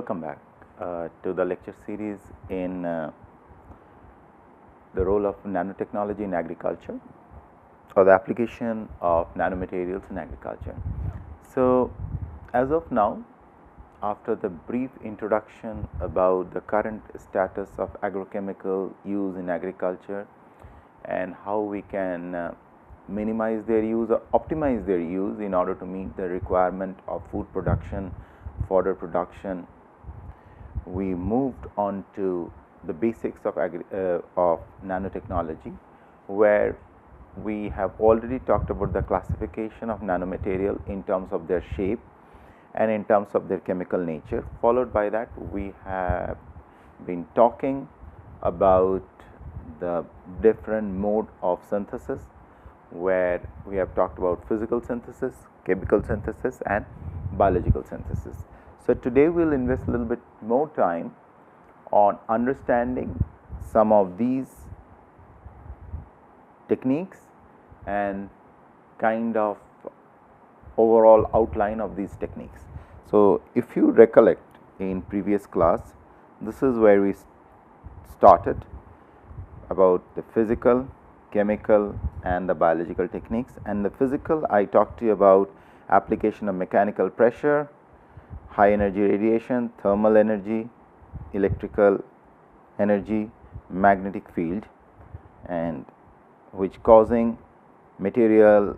Welcome back to the lecture series in the role of nanotechnology in agriculture, or the application of nanomaterials in agriculture. So, as of now, after the brief introduction about the current status of agrochemical use in agriculture and how we can minimize their use or optimize their use in order to meet the requirement of food production, fodder production, we moved on to the basics of nanotechnology, where we have already talked about the classification of nanomaterial in terms of their shape and in terms of their chemical nature. Followed by that, we have been talking about the different mode of synthesis, where we have talked about physical synthesis, chemical synthesis and biological synthesis. So, today we will invest a little bit more time on understanding some of these techniques and kind of overall outline of these techniques. So, if you recollect in previous class, this is where we started about the physical, chemical and the biological techniques. And the physical, I talked to you about application of mechanical pressure, high energy radiation, thermal energy, electrical energy, magnetic field, and which causing material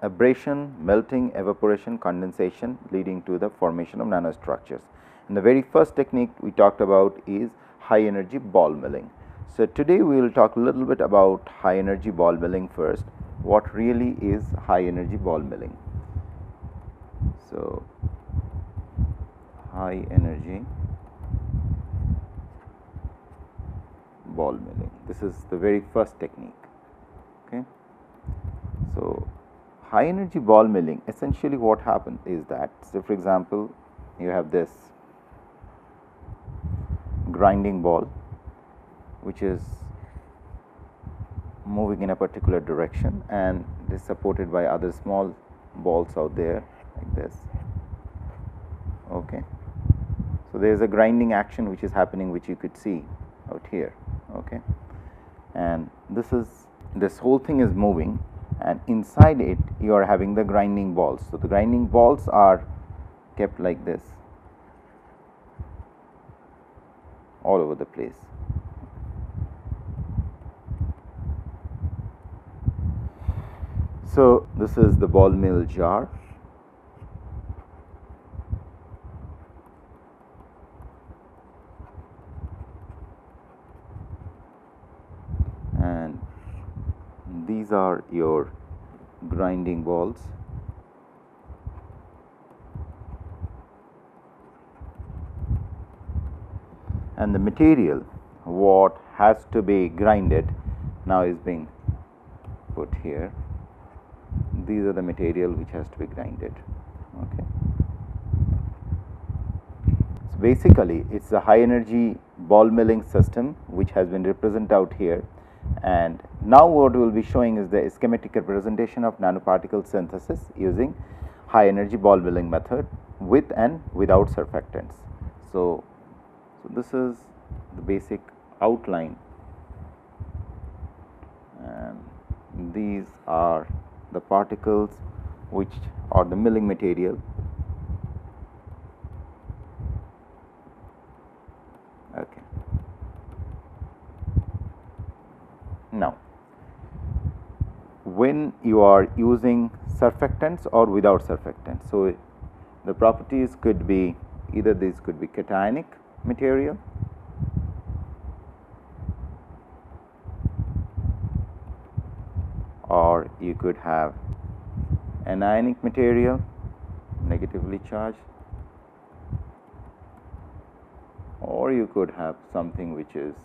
abrasion, melting, evaporation, condensation, leading to the formation of nanostructures. And the very first technique we talked about is high energy ball milling. So, today we will talk a little bit about high energy ball milling first. What really is high energy ball milling? So, high energy ball milling. This is the very first technique. Okay. So, high energy ball milling, essentially what happens is that, so for example, you have this grinding ball which is moving in a particular direction and is supported by other small balls out there like this. Okay. So, there is a grinding action which is happening, which you could see out here. Okay. And this whole thing is moving, and inside it you are having the grinding balls. So, the grinding balls are kept like this all over the place. So, this is the ball mill jar. And these are your grinding balls. And the material what has to be grinded now is being put here. These are the material which has to be grinded. Okay. So, basically it is a high energy ball milling system which has been represented out here, and now what we will be showing is the schematic representation of nanoparticle synthesis using high energy ball milling method with and without surfactants. So, this is the basic outline, and these are the particles which are the milling material. Okay. Now, when you are using surfactants or without surfactants, so the properties could be either these could be cationic material, or you could have anionic material, negatively charged, or you could have something which is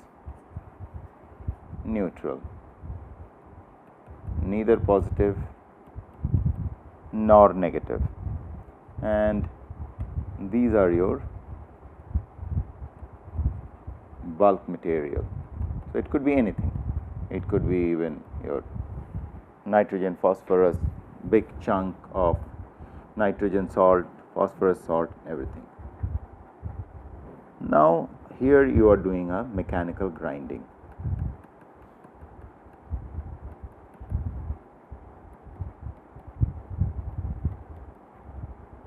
neutral, neither positive nor negative, and these are your bulk material. So, it could be anything, it could be even your nitrogen, phosphorus, big chunk of nitrogen salt, phosphorus salt, everything. Now here you are doing a mechanical grinding.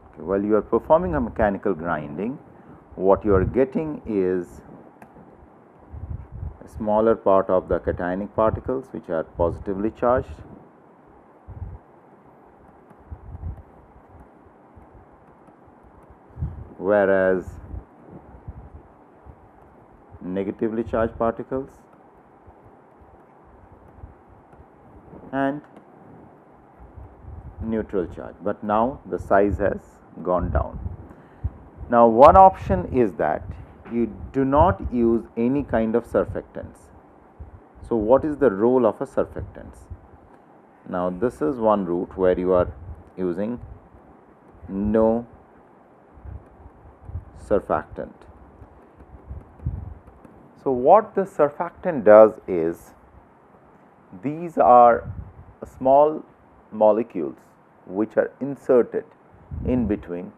Okay, while you are performing a mechanical grinding, what you are getting is a smaller part of the cationic particles which are positively charged, whereas negatively charged particles and neutral charge, but now the size has gone down. Now one option is that you do not use any kind of surfactants. So what is the role of a surfactants? Now this is one route where you are using no surfactant. So what the surfactant does is, these are small molecules which are inserted in between,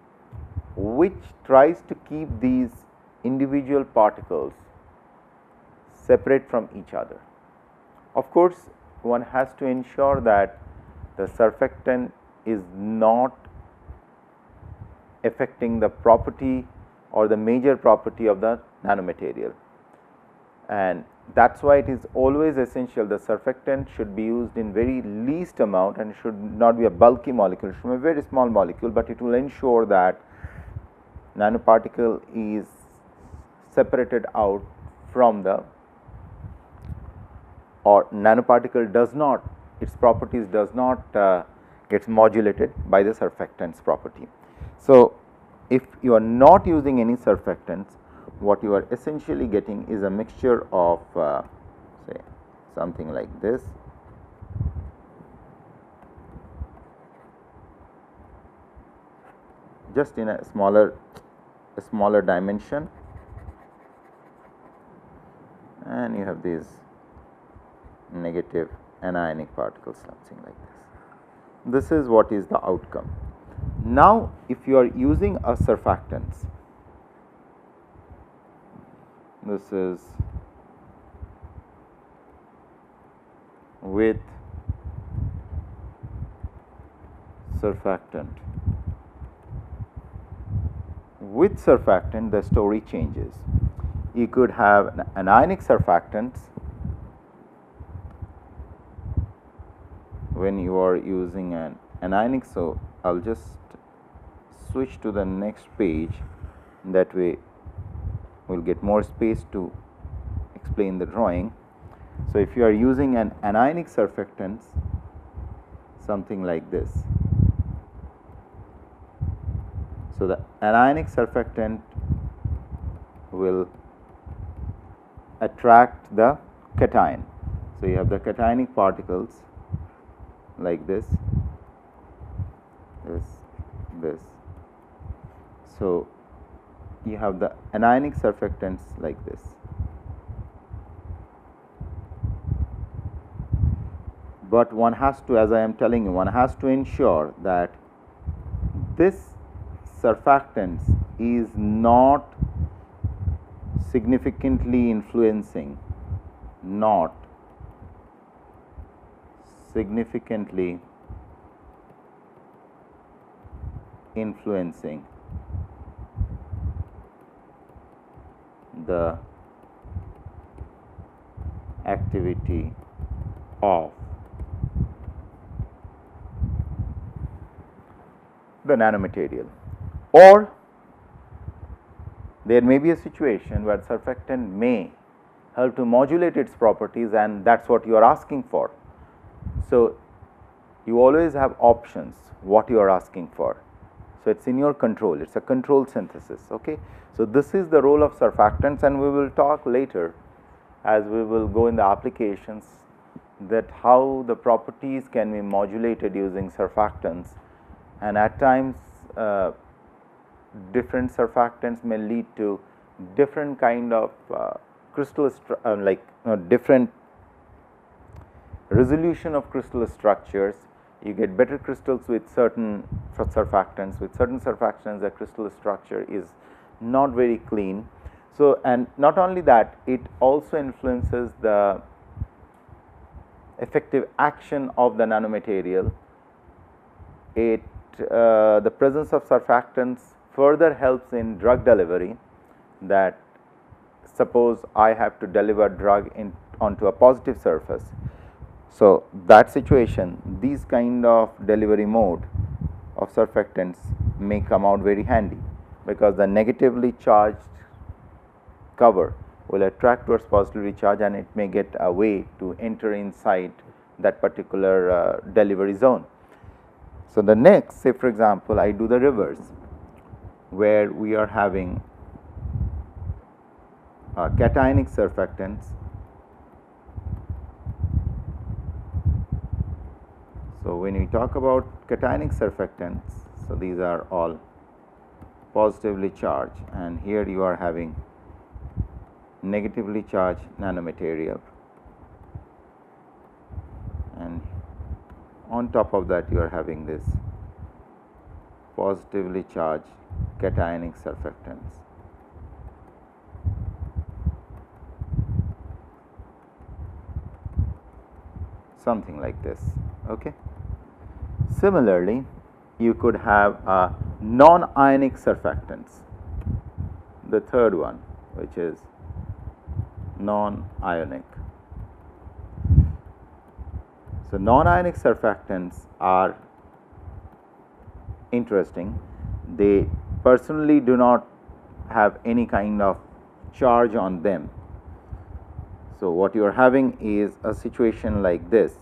which tries to keep these individual particles separate from each other. Of course, one has to ensure that the surfactant is not affecting the property or the major property of the nanomaterial, and that is why it is always essential the surfactant should be used in very least amount and should not be a bulky molecule, it should be a very small molecule, but it will ensure that nanoparticle is separated out from the, or nanoparticle does not, its properties does not gets modulated by the surfactants property. So if you are not using any surfactants, what you are essentially getting is a mixture of say something like this, just in a smaller dimension, and you have these negative anionic particles, something like this. This is what is the outcome. Now if you are using a surfactants, this is with surfactant. With surfactant, the story changes. You could have anionic surfactants when you are using an anionic. So I will just switch to the next page, that way we will get more space to explain the drawing. So if you are using an anionic surfactants, something like this. So the anionic surfactant will attract the cation. So you have the cationic particles like this, this. So you have the anionic surfactants like this. But one has to, as I am telling you, one has to ensure that this surfactants is not significantly influencing, the activity of the nanomaterial. Or there may be a situation where surfactant may help to modulate its properties, and that is what you are asking for. So you always have options what you are asking for. So it is in your control, it is a controlled synthesis. Okay. So this is the role of surfactants, and we will talk later as we will go in the applications that how the properties can be modulated using surfactants, and at times different surfactants may lead to different kind of crystal different resolution of crystal structures. You get better crystals with certain surfactants. With certain surfactants, the crystal structure is not very clean. So, and not only that, it also influences the effective action of the nanomaterial. The presence of surfactants further helps in drug delivery, that suppose I have to deliver drug onto a positive surface. So, that situation, these kind of delivery mode of surfactants may come out very handy, because the negatively charged cover will attract towards positively charged, and it may get a way to enter inside that particular delivery zone. So, the next, say for example, I do the reverse, where we are having cationic surfactants. So, when we talk about cationic surfactants, so these are all positively charged, and here you are having negatively charged nanomaterial, and on top of that you are having this positively charged cationic surfactants. Something like this. Okay. Similarly, you could have non-ionic surfactants, the third one, which is non-ionic. So, non-ionic surfactants are interesting. They personally do not have any kind of charge on them. So, what you are having is a situation like this.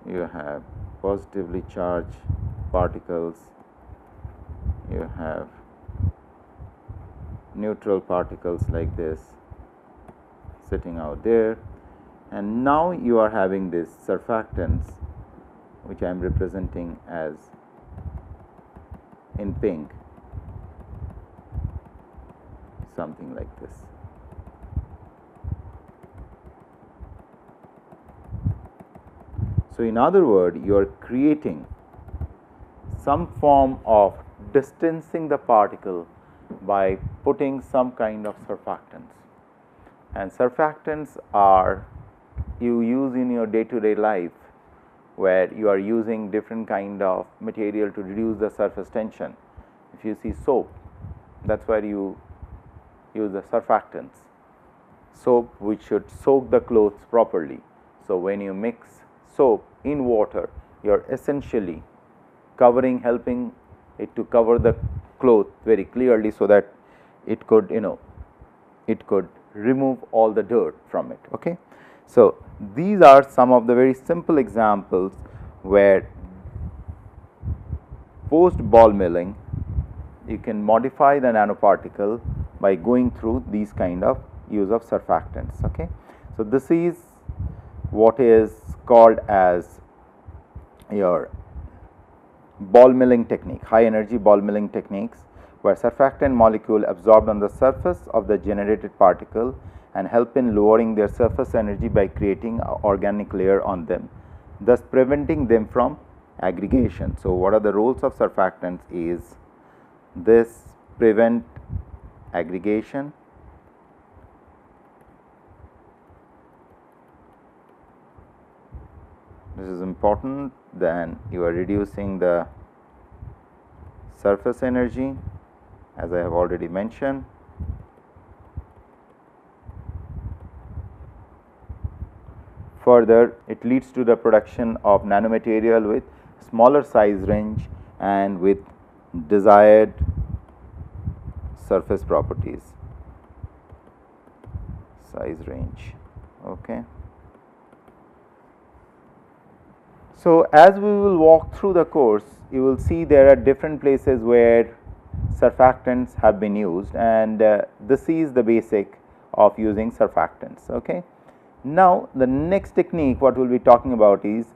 You have positively charged particles, you have neutral particles like this sitting out there, and now you are having this surfactants, which I am representing as in pink, something like this. So, in other words, you are creating some form of distancing the particle by putting some kind of surfactants, and surfactants are you use in your day-to-day life, where you are using different kind of material to reduce the surface tension. If you see soap, that's where you use the surfactants. Soap which should soak the clothes properly. So, when you mix soap in water, you are essentially helping it to cover the cloth very clearly, so that it could remove all the dirt from it. Okay. So, these are some of the very simple examples where post ball milling you can modify the nanoparticle by going through these kind of use of surfactants. Okay. So, this is what is called as your ball milling technique, high energy ball milling techniques, where surfactant molecule absorbed on the surface of the generated particle and help in lowering their surface energy by creating an organic layer on them, thus preventing them from aggregation. So, what are the roles of surfactants is this: prevent aggregation, this is important, then you are reducing the surface energy, as I have already mentioned. Further, it leads to the production of nanomaterial with smaller size range and with desired surface properties, size range. Okay. So, as we will walk through the course, you will see there are different places where surfactants have been used, and this is the basic of using surfactants. Okay. Now, the next technique what we will be talking about is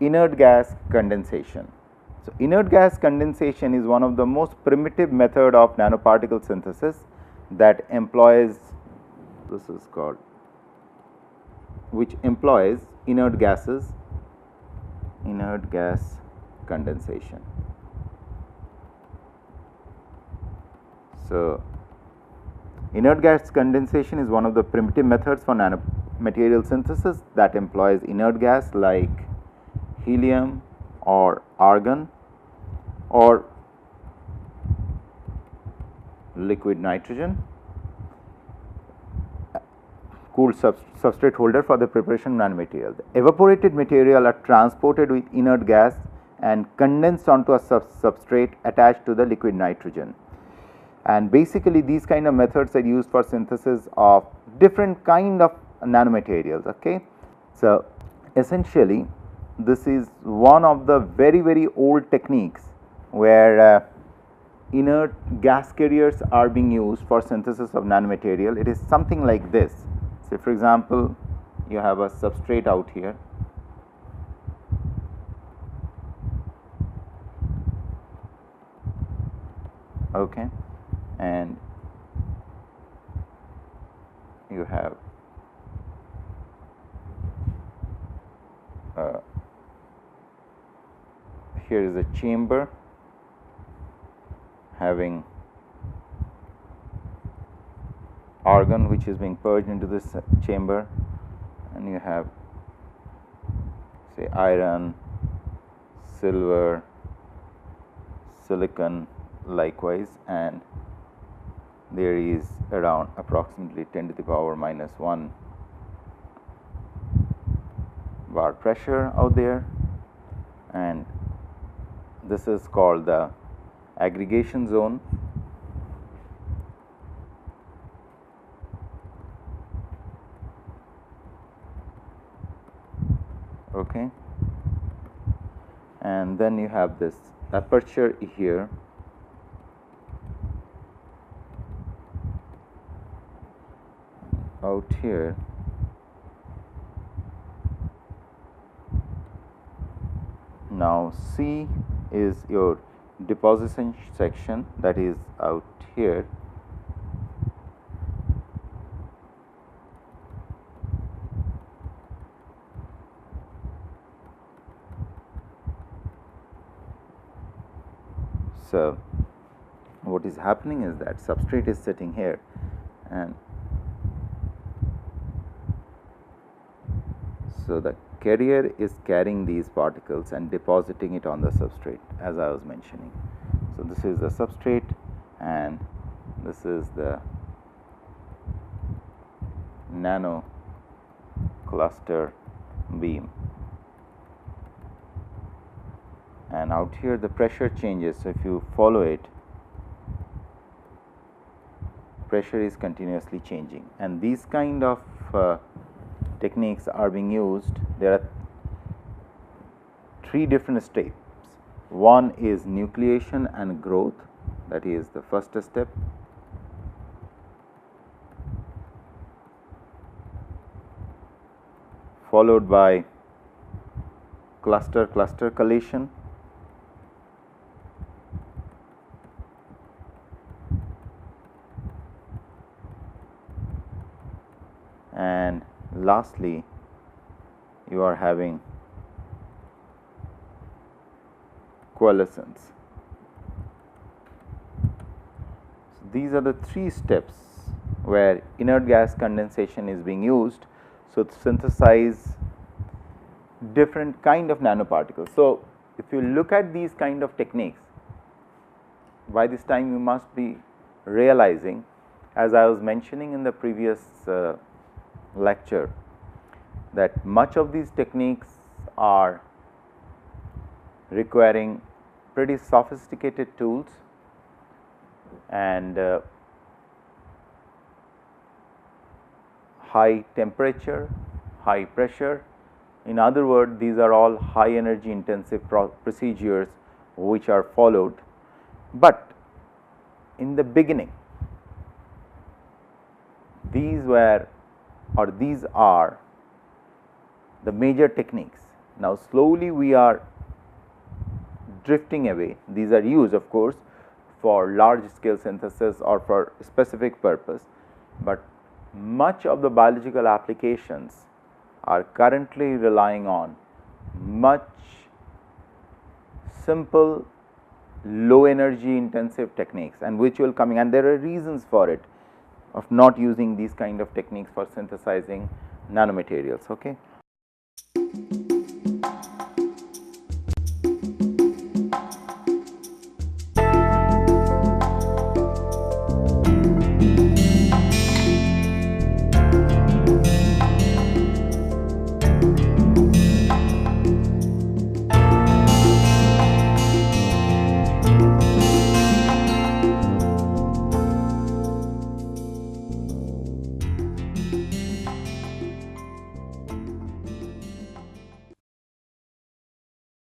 inert gas condensation. So, inert gas condensation is one of the most primitive method of nanoparticle synthesis that employs, this is called, which employs inert gases, inert gas condensation. So, inert gas condensation is one of the primitive methods for nanomaterial synthesis that employs inert gas like helium or argon or liquid nitrogen, cooled substrate holder for the preparation of nanomaterial. The evaporated material are transported with inert gas and condensed onto a substrate attached to the liquid nitrogen. And basically these kind of methods are used for synthesis of different kind of nanomaterials. Okay. So, essentially this is one of the very old techniques where inert gas carriers are being used for synthesis of nanomaterial. It is something like this. Say for example, you have a substrate out here. Okay, and you have here is a chamber having argon which is being purged into this chamber, and you have say iron, silver, silicon likewise, and there is around approximately 10 to the power minus 1 bar pressure out there, and this is called the aggregation zone. Okay, and then you have this aperture here. Out here now C is your deposition section, that is out here. So, what is happening is that substrate is sitting here, and so the carrier is carrying these particles and depositing it on the substrate, as I was mentioning. So, this is the substrate and this is the nano cluster beam, and out here the pressure changes. So, if you follow it, pressure is continuously changing, and these kind of techniques are being used. There are 3 different steps. One is nucleation and growth, that is the first step. Followed by cluster collation, and lastly you are having coalescence. So, these are the 3 steps where inert gas condensation is being used, so to synthesize different kind of nanoparticles. So, if you look at these kind of techniques, by this time you must be realizing, as I was mentioning in the previous lecture, that much of these techniques are requiring pretty sophisticated tools and high temperature, high pressure. In other words, these are all high energy intensive procedures which are followed, but in the beginning these are the major techniques. Now, slowly we are drifting away. These are used, of course, for large scale synthesis or for specific purpose, but much of the biological applications are currently relying on much simple low energy intensive techniques, and which will coming, and there are reasons for it of not using these kind of techniques for synthesizing nanomaterials. Okay.